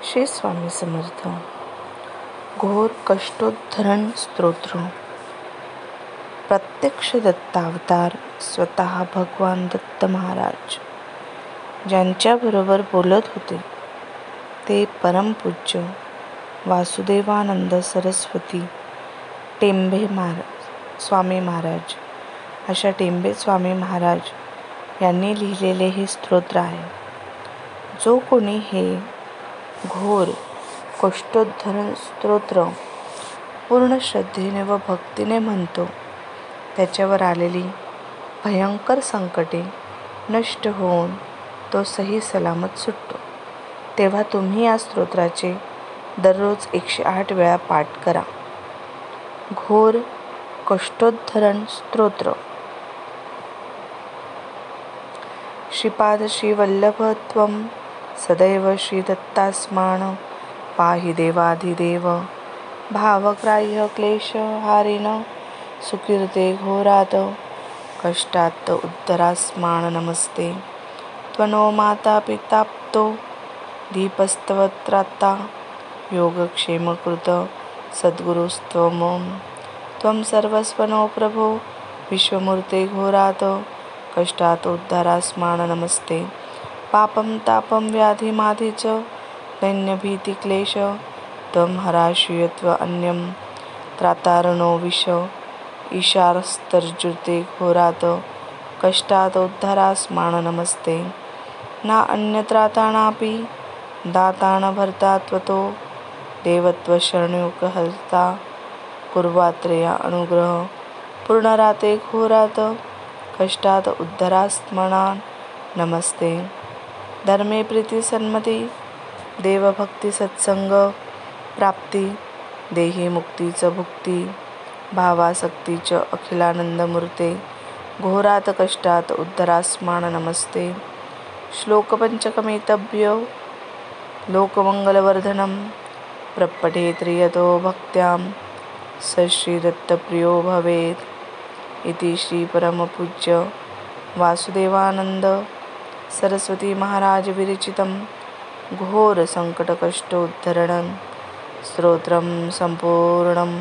श्री स्वामी समर्थ. घोर कष्टोद्धरण स्तोत्र. प्रत्यक्ष दत्तावतार स्वतः भगवान दत्त महाराज ज्यांच्याबरोबर बोलत होते ते परमपूज्य वासुदेवानंद सरस्वती टेंबे स्वामी महाराज. अशा टेंबे स्वामी महाराज यांनी लिहिलेले हे स्तोत्र आहे. जो कोणी हे घोर कष्टोद्धरण स्तोत्र पूर्ण श्रद्धेने व भक्तीने म्हणतो त्याच्यावर आलेली भयंकर संकटे नष्ट होऊन तो सही सलामत सुटतो. तेव्हा तुम्ही या स्तोत्राचे दररोज 108 वेळा पाठ करा. घोर कष्टोद्धरण स्तोत्र. श्रीपाद श्रीवल्लभ त्वं सदैव श्रीदत्तास्मान् पाहि देवाधिदेव भावग्राह्य क्लेशहारिण सुकीर्ते घोरात् कष्टात् उद्धरास्मान् नमस्ते. त्वनो माता पिताप्तो दीपस्तवत्राता योगक्षेमकृत सद्गुरुस्त्वं त्वं सर्वस्वनो प्रभो विश्वमूर्ते घोरात् कष्टात् उद्धरास्मान् नमस्ते. पापं तापं व्याधिमाधि च दैन्यभीतिक्लेश त्वं हराश्रियत्व अन्यं त्रातारणो विष ईशास्तर्जुते घोरात् कष्टात् उद्धरास्मान् नमस्ते. ना अन्यत्रातानापि दातान भर्ता त्वतो देवत्वशरणयुगहर्ता कुर्वात्रया अनुग्रह पूर्णराते घोरात् कष्टात् उद्धरास्मान् नमस्ते. धर्मे प्रीती सन्मती देवभक्ती सत्संग प्राप्ती देही मुक्तीच भुक्ती भावासक्तीच अखिलानंदमूर्ते घोरात कष्टात उद्धरास्मान् नमस्ते. श्लोकपंचकमेतभ्यो लोकमंगलवर्धनं प्रपठेत् यतो भक्त्यां स श्रीदत्तप्रियो भवेत् इति श्री परमपूज्य वासुदेवानंद सरस्वती महाराज विरचितं घोर संकटकष्टोद्धरण स्तोत्रं संपूर्णम्.